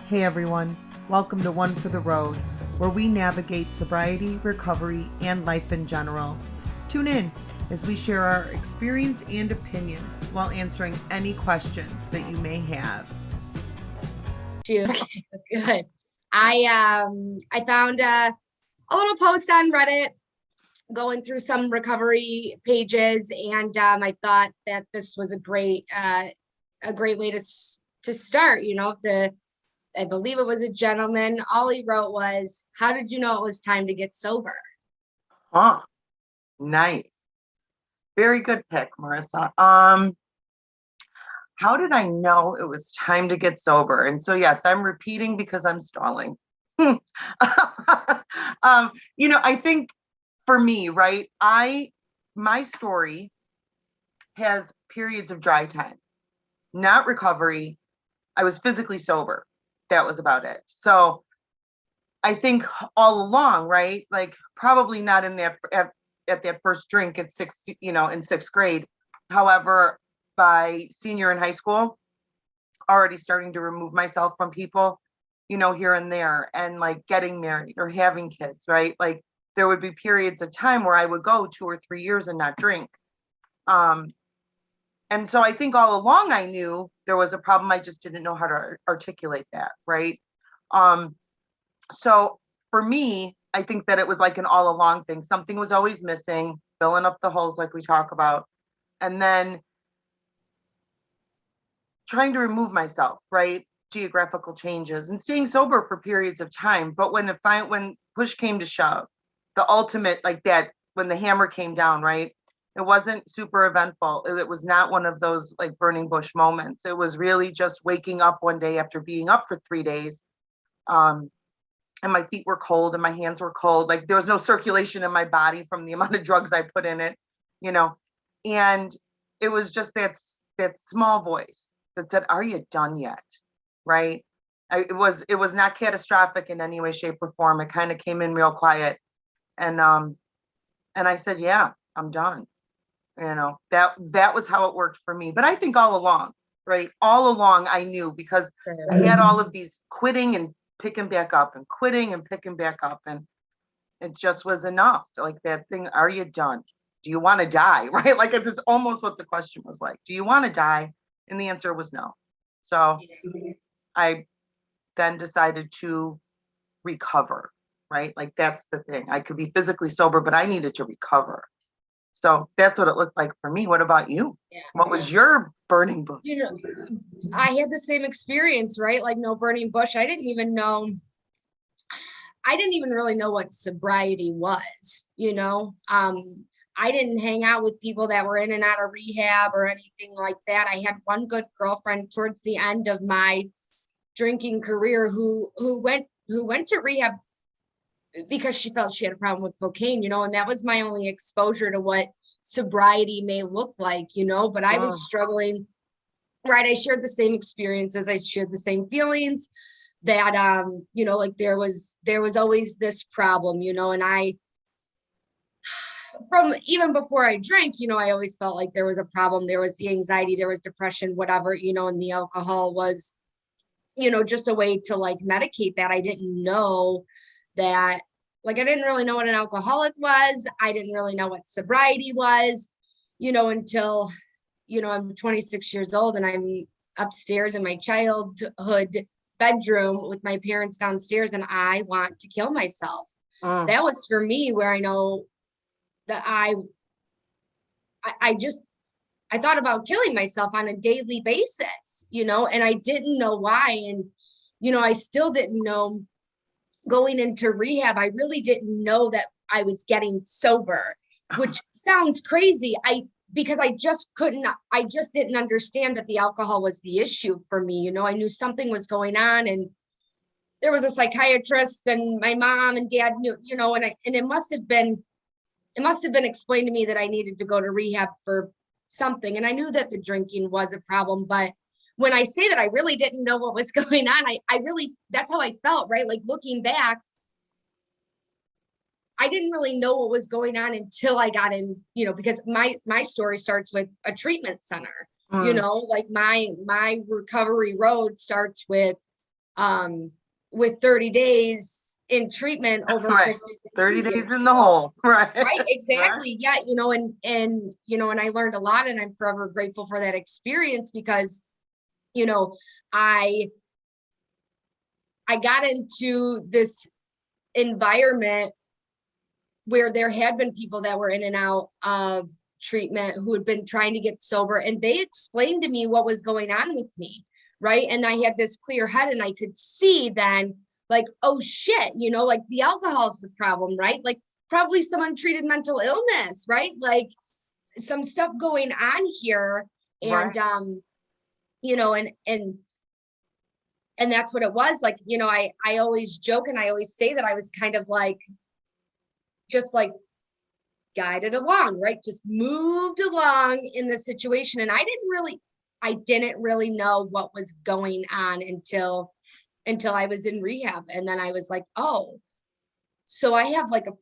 Hey everyone, welcome to One for the Road, where we navigate sobriety, recovery, and life in general. Tune in as we share our experience and opinions while answering any questions that you may have. Okay, good. I found a little post on Reddit going through some recovery pages, and I thought that this was a great way to start. I believe it was a gentleman. All he wrote was, "How did you know it was time to get sober?" Huh. Nice. Very good pick, Marissa. How did I know it was time to get sober? And so, yes, I'm repeating because I'm stalling. I think for me, right, my story has periods of dry time, not recovery. I was physically sober. That was about it. So I think all along, right, like probably not in that at that first drink at in sixth grade. However, by senior in high school, already starting to remove myself from people, here and there, and like getting married or having kids, right? Like there would be periods of time where I would go 2 or 3 years and not drink. And so I think all along I knew there was a problem. I just didn't know how to articulate that, right? So for me, I think that it was like an all along thing. Something was always missing, filling up the holes like we talk about, and then trying to remove myself, right? Geographical changes and staying sober for periods of time. But when push came to shove, the ultimate, like that, when the hammer came down, right? It wasn't super eventful. It was not one of those like burning bush moments. It was really just waking up one day after being up for 3 days. And my feet were cold and my hands were cold. Like there was no circulation in my body from the amount of drugs I put in it, and it was just that small voice that said, "Are you done yet?" Right? It was not catastrophic in any way, shape, or form. It kind of came in real quiet, and I said, "Yeah, I'm done." That was how it worked for me. But I think all along, right? All along, I knew because I had all of these quitting and picking back up and quitting and picking back up, and it just was enough. Like that thing, "Are you done? Do you want to die?" Right? Like it's almost what the question was like. Do you want to die? And the answer was no. So I then decided to recover, right? Like that's the thing. I could be physically sober, but I needed to recover. So that's what it looked like for me. What about you? Yeah. What was your burning bush? I had the same experience, right? Like no burning bush. I didn't even really know what sobriety was, I didn't hang out with people that were in and out of rehab or anything like that. I had one good girlfriend towards the end of my drinking career who went to rehab because she felt she had a problem with cocaine, and that was my only exposure to what sobriety may look like, but I was struggling, right? I shared the same experiences. I shared the same feelings that, like there was always this problem, and from even before I drank, I always felt like there was a problem. There was the anxiety, there was depression, whatever, and the alcohol was, just a way to like medicate that. I didn't know that, like, I didn't really know what an alcoholic was. I didn't really know what sobriety was, until, I'm 26 years old and I'm upstairs in my childhood bedroom with my parents downstairs and I want to kill myself. That was for me where I know that I thought about killing myself on a daily basis, and I didn't know why. And, I still didn't know going into rehab. I really didn't know that I was getting sober, which sounds crazy. Because I just didn't understand that the alcohol was the issue for me. I knew something was going on, and there was a psychiatrist and my mom and dad knew, and it must have been explained to me that I needed to go to rehab for something. And I knew that the drinking was a problem, but when I say that I really didn't know what was going on, I really, that's how I felt, right? Like looking back, I didn't really know what was going on until I got in, because my story starts with a treatment center, like my recovery road starts with with 30 days in treatment over Right. Christmas. 30 days in the hole. Right. Right, exactly. Right. Yeah, and I learned a lot, and I'm forever grateful for that experience because, I got into this environment where there had been people that were in and out of treatment who had been trying to get sober, and they explained to me what was going on with me, right? And I had this clear head, and I could see then, like, oh shit, like the alcohol's the problem, right? Like probably some untreated mental illness, right? Like some stuff going on here. And Right. and that's what it was. Like, I always joke and I always say that I was kind of like just like guided along, right? Just moved along in the situation. And I didn't really know what was going on until I was in rehab. And then I was like, oh, so I have like a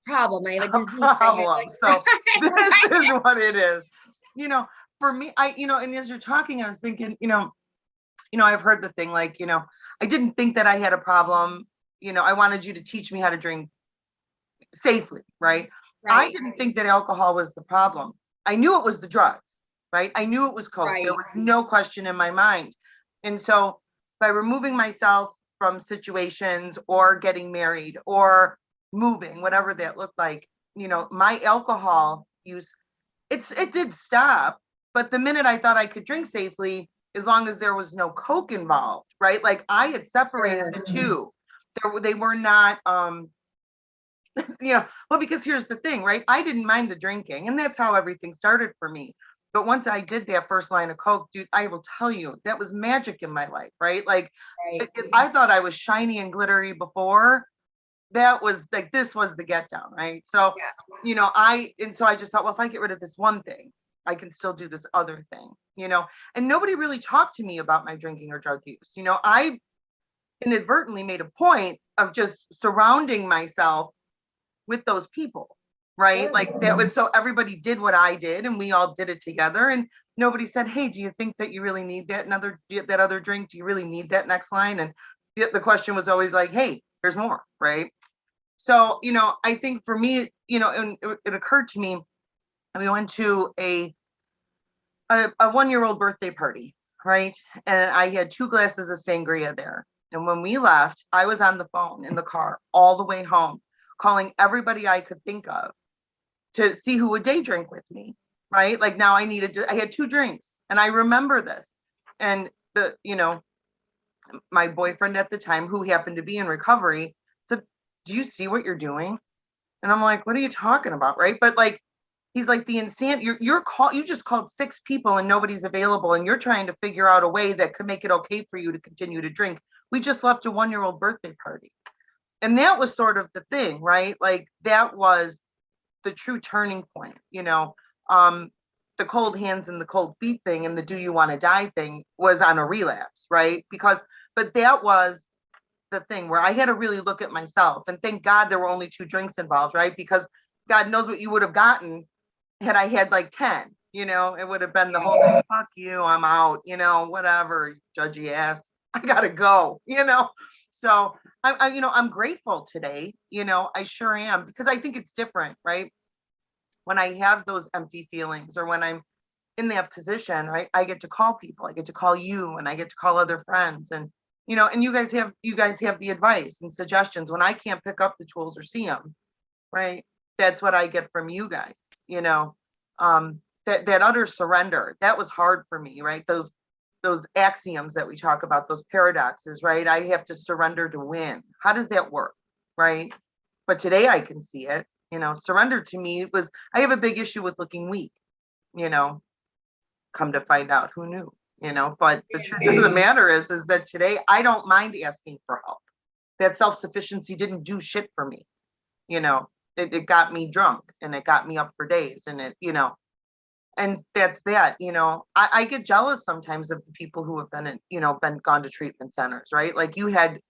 problem. I have a disease. Problem. So this is what it is. For me, and as you're talking, I was thinking, I've heard the thing like, I didn't think that I had a problem. I wanted you to teach me how to drink safely, right? I didn't think that alcohol was the problem. I knew it was the drugs, right? I knew it was coke. There was no question in my mind. And so by removing myself from situations or getting married or moving, whatever that looked like, my alcohol use, it did stop. But the minute I thought I could drink safely, as long as there was no coke involved, right? Like I had separated the two. They were not, well, because here's the thing, right? I didn't mind the drinking, and that's how everything started for me. But once I did that first line of coke, dude, I will tell you, that was magic in my life, right? Like I thought I was shiny and glittery before. That was like, this was the get down, right? So, so I just thought, well, if I get rid of this one thing, I can still do this other thing, and nobody really talked to me about my drinking or drug use. I inadvertently made a point of just surrounding myself with those people, right? Like that would, so everybody did what I did and we all did it together, and nobody said, hey, do you think that you really need that other drink? Do you really need that next line? And the question was always like, hey, there's more, right? So, I think for me, and it occurred to me, we went to a 1-year-old birthday party, right? And I had 2 glasses of sangria there. And when we left, I was on the phone in the car all the way home, calling everybody I could think of to see who would day drink with me, right? Like now I had 2 drinks, and I remember this. And my boyfriend at the time, who happened to be in recovery, said, do you see what you're doing? And I'm like, what are you talking about? Right. But like, he's like, the insane, you just called 6 people and nobody's available, and you're trying to figure out a way that could make it okay for you to continue to drink. We just left a 1-year-old birthday party. And that was sort of the thing, right? Like that was the true turning point, the cold hands and the cold feet thing and the do you want to die thing was on a relapse, right? But that was the thing where I had to really look at myself, and thank God there were only 2 drinks involved, right? Because God knows what you would have gotten had I had like 10, it would have been the whole thing, fuck you, I'm out, whatever, judgy ass, I gotta go, So I'm grateful today, I sure am, because I think it's different, right? When I have those empty feelings or when I'm in that position, right? I get to call people, I get to call you, and I get to call other friends, and and you guys have the advice and suggestions when I can't pick up the tools or see them, right? That's what I get from you guys, that utter surrender, that was hard for me, right? Those axioms that we talk about, those paradoxes, right? I have to surrender to win. How does that work, right? But today I can see it, surrender to me was, I have a big issue with looking weak, come to find out, who knew, but the truth of the matter is that today I don't mind asking for help. That self-sufficiency didn't do shit for me. It got me drunk and it got me up for days, and and that's that, I get jealous sometimes of the people who have been gone to treatment centers, right? Like you had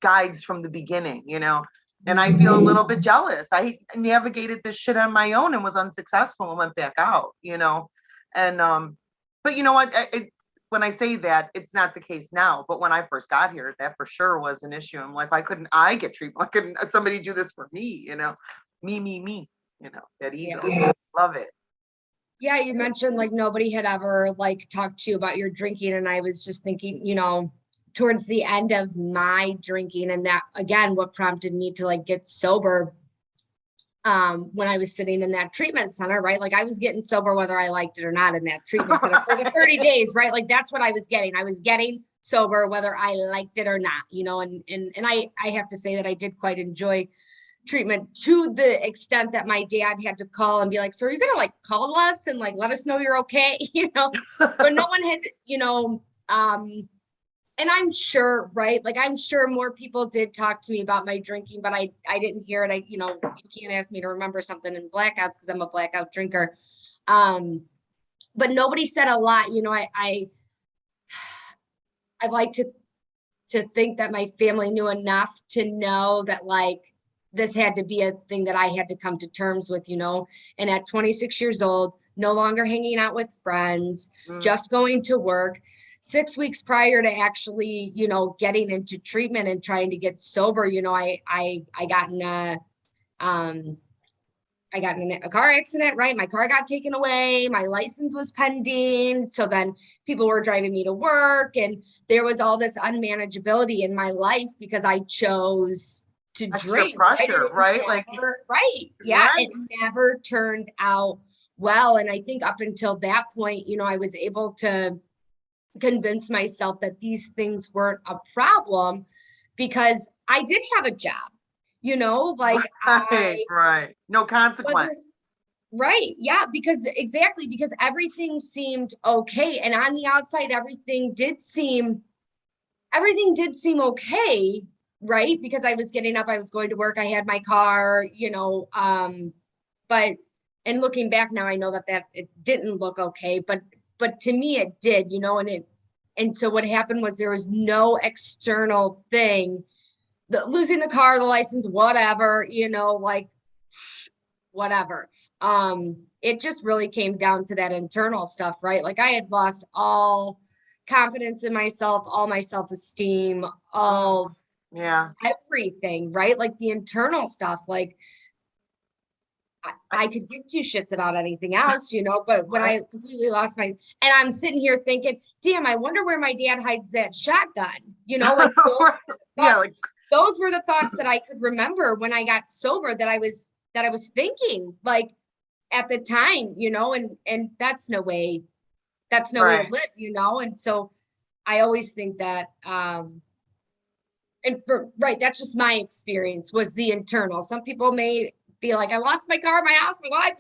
guides from the beginning, and I feel a little bit jealous. I navigated this shit on my own and was unsuccessful and went back out, and, but you know what, when I say that, it's not the case now, but when I first got here, that for sure was an issue. I'm like, why couldn't I get treatment? Why couldn't somebody do this for me? Me, that ego. Yeah. Love it. Yeah, you mentioned like nobody had ever like talked to you about your drinking. And I was just thinking, towards the end of my drinking, and that again, what prompted me to like get sober when I was sitting in that treatment center, right? Like I was getting sober whether I liked it or not in that treatment center for the 30 days, right? Like that's what I was getting. I was getting sober whether I liked it or not, and I have to say that I did quite enjoy treatment to the extent that my dad had to call and be like, so are you gonna like call us and like let us know you're okay? But no one had, and I'm sure, right? Like I'm sure more people did talk to me about my drinking, but I didn't hear it. You can't ask me to remember something in blackouts because I'm a blackout drinker. But nobody said a lot. I like to think that my family knew enough to know that like this had to be a thing that I had to come to terms with, and at 26 years old, no longer hanging out with friends, just going to work. 6 weeks prior to actually, getting into treatment and trying to get sober, I got in a car accident, right? My car got taken away. My license was pending. So then people were driving me to work, and there was all this unmanageability in my life because I chose to drink. Pressure, right? Right. Yeah. Right. It never turned out well. And I think up until that point, I was able to convince myself that these things weren't a problem because I did have a job, right. No consequence. Right. Yeah. Because everything seemed okay. And on the outside, everything did seem okay. Right. Because I was getting up, I was going to work, I had my car, but, and looking back now, I know that it didn't look okay, but to me it did, and so what happened was there was no external thing, losing the car, the license, whatever, whatever. It just really came down to that internal stuff, right? Like I had lost all confidence in myself, all my self-esteem, all everything, right? Like the internal stuff, like I could give two shits about anything else, but when I completely lost and I'm sitting here thinking, damn, I wonder where my dad hides that shotgun, like those were the thoughts that I could remember when I got sober that I was thinking like at the time, and that's no way to live, and so I always think that, that's just my experience was the internal. Some people may be like, I lost my car, my house, my life.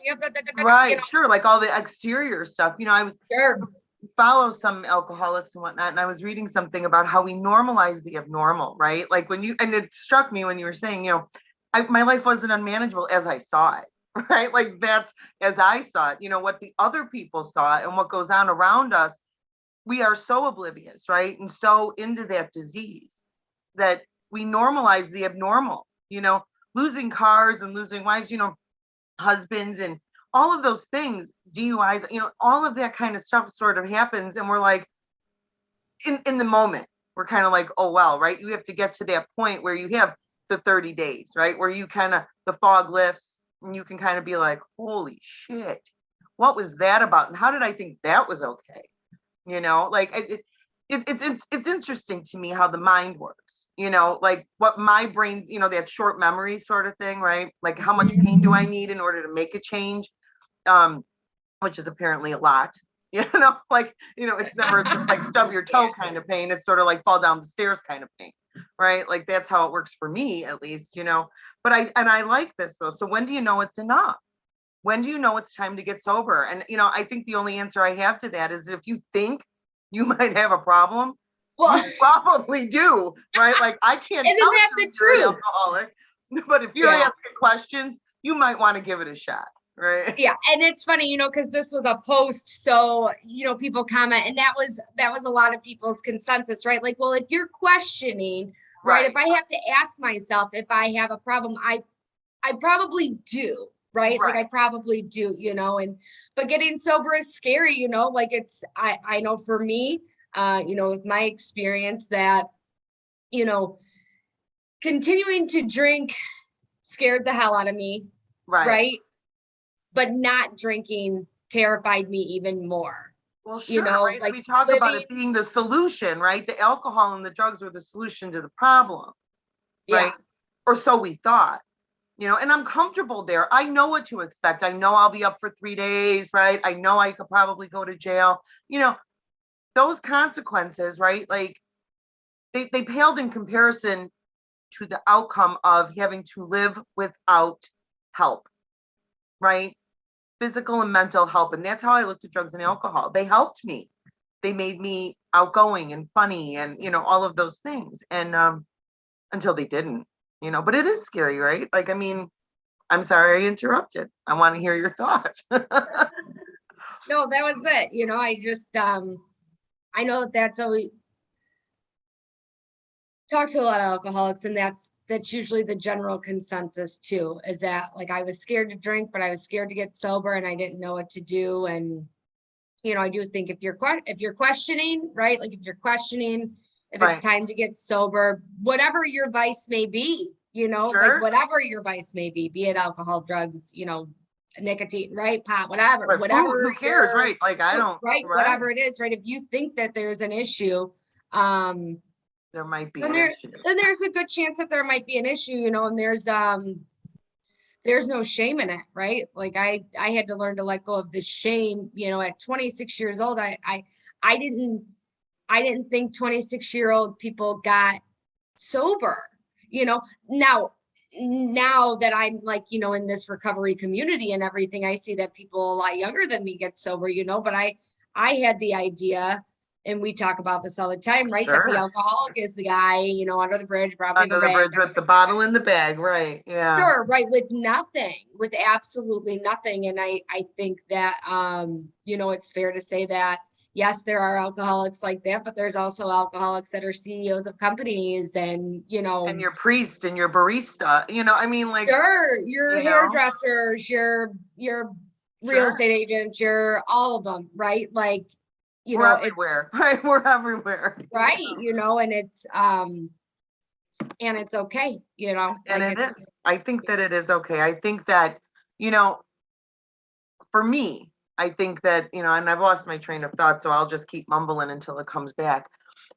Right, sure. Like all the exterior stuff. I was follow some alcoholics and whatnot, and I was reading something about how we normalize the abnormal, right? Like and it struck me when you were saying, my life wasn't unmanageable as I saw it, right? Like that's as I saw it, what the other people saw and what goes on around us. We are so oblivious, right? And so into that disease that we normalize the abnormal, losing cars and losing wives, husbands and all of those things, DUIs, all of that kind of stuff sort of happens. And we're like, in the moment, we're kind of like, oh, well, right. You have to get to that point where you have the 30 days, right? Where you kind of, the fog lifts and you can kind of be like, holy shit, what was that about? And how did I think that was okay? It's interesting to me how the mind works, like what my brain, that short memory sort of thing, right? Like how much pain do I need in order to make a change? Which is apparently a lot, it's never just like stub your toe kind of pain. It's sort of like fall down the stairs kind of pain, right? Like that's how it works for me, at least, but I like this though. So when do you know it's enough? When do you know it's time to get sober? And, I think the only answer I have to that is if you think you might have a problem, well, you probably do, right? Like I can't isn't tell that you the truth? Alcoholic, but if you're asking questions, you might want to give it a shot. Right. Yeah. And it's funny, because this was a post. So, people comment, and that was a lot of people's consensus, right? Like, well, if you're questioning, right? If I have to ask myself if I have a problem, I probably do. Right. Like I probably do, but getting sober is scary, like I know for me, with my experience that, continuing to drink scared the hell out of me. Right. But not drinking terrified me even more. Well, sure, right? Like we talk about it being the solution, right? The alcohol and the drugs were the solution to the problem, right? Yeah. Or so we thought, and I'm comfortable there. I know what to expect. I know I'll be up for 3 days, right? I know I could probably go to jail. Those consequences, right? Like they paled in comparison to the outcome of having to live without help, right? Physical and mental help. And that's how I looked at drugs and alcohol. They helped me. They made me outgoing and funny and, all of those things. And until they didn't, but it is scary, right? Like, I mean, I'm sorry I interrupted. I want to hear your thoughts. No, that was it. I just, I know that's always talk to a lot of alcoholics, and that's usually the general consensus too, is that like I was scared to drink, but I was scared to get sober and I didn't know what to do. And I do think if you're questioning, right? Like if you're questioning if it's time to get sober, whatever your vice may be, like whatever your vice may be it alcohol, drugs, nicotine, right? Pot, whatever, right, whatever. Food, who cares, right? Like I don't, right, whatever it is, right? If you think that there's an issue, there might be then there's a good chance that there might be an issue, and there's no shame in it, right? Like I had to learn to let go of the shame, at 26 years old. I didn't think 26-year-old people got sober, now that I'm like, in this recovery community and everything, I see that people a lot younger than me get sober, but I had the idea, and we talk about this all the time, right? That the alcoholic is the guy, under the bridge, probably under the bridge with the bottle in the bag, right? Yeah. Sure, right, with absolutely nothing. And I think that, it's fair to say that, yes, there are alcoholics like that, but there's also alcoholics that are CEOs of companies and, and your priest and your barista, I mean, like, sure, your hairdressers, your real estate agents, your all of them, right? Like, we're everywhere, right? We're everywhere. Right. And it's, and it's okay, and it is. I think that it is okay. I think that, for me, I think that, and I've lost my train of thought, so I'll just keep mumbling until it comes back.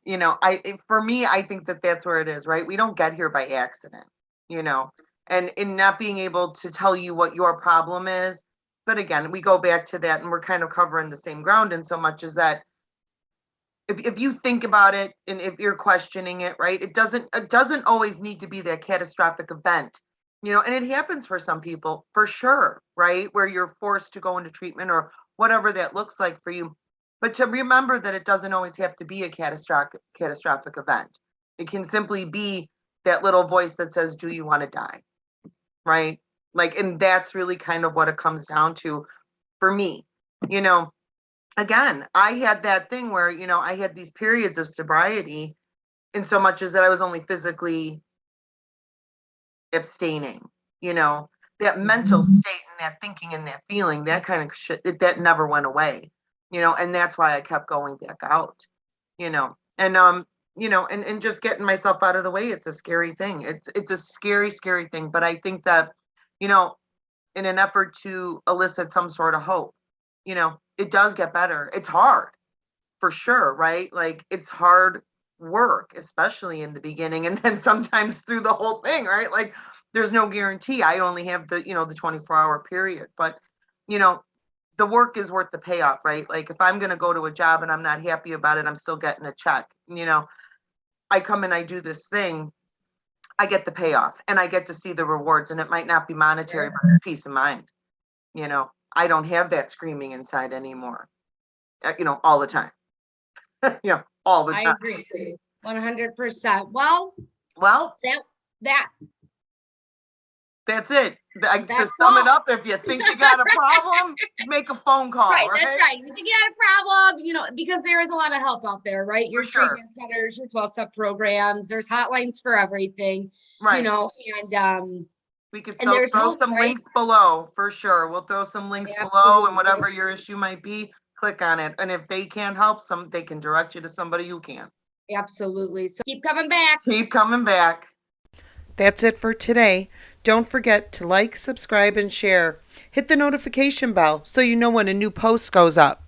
For me, I think that that's where it is, right? We don't get here by accident, and in not being able to tell you what your problem is. But again, we go back to that and we're kind of covering the same ground in so much as that if you think about it and if you're questioning it, right, it doesn't always need to be that catastrophic event, and it happens for some people for sure, right, where you're forced to go into treatment or whatever that looks like for you. But to remember that it doesn't always have to be a catastrophic event. It can simply be that little voice that says, do you want to die? Right? Like, and that's really kind of what it comes down to for me. Again, I had that thing where, I had these periods of sobriety in so much as that I was only physically abstaining, that mental state and that thinking and that feeling, that kind of shit, that never went away, and that's why I kept going back out, and just getting myself out of the way. It's a scary thing. It's a scary, scary thing. But I think that, in an effort to elicit some sort of hope, it does get better. It's hard for sure, right? Like it's hard work, especially in the beginning. And then sometimes through the whole thing, right? Like there's no guarantee. I only have the 24-hour period, but the work is worth the payoff, right? Like if I'm going to go to a job and I'm not happy about it, I'm still getting a check. I come and I do this thing, I get the payoff and I get to see the rewards, and it might not be monetary, but it's peace of mind. I don't have that screaming inside anymore, all the time. All the time. I agree. 100%. Well, that's it. To sum it up, if you think you got a problem, make a phone call. Right, that's right. You think you got a problem, because there is a lot of help out there, right? Your treatment centers, your 12-step programs, there's hotlines for everything, right? And we could throw some links below for sure. We'll throw some links below, and whatever your issue might be, click on it. And if they can't help they can direct you to somebody who can. Absolutely. So keep coming back. Keep coming back. That's it for today. Don't forget to like, subscribe, and share. Hit the notification bell so you know when a new post goes up.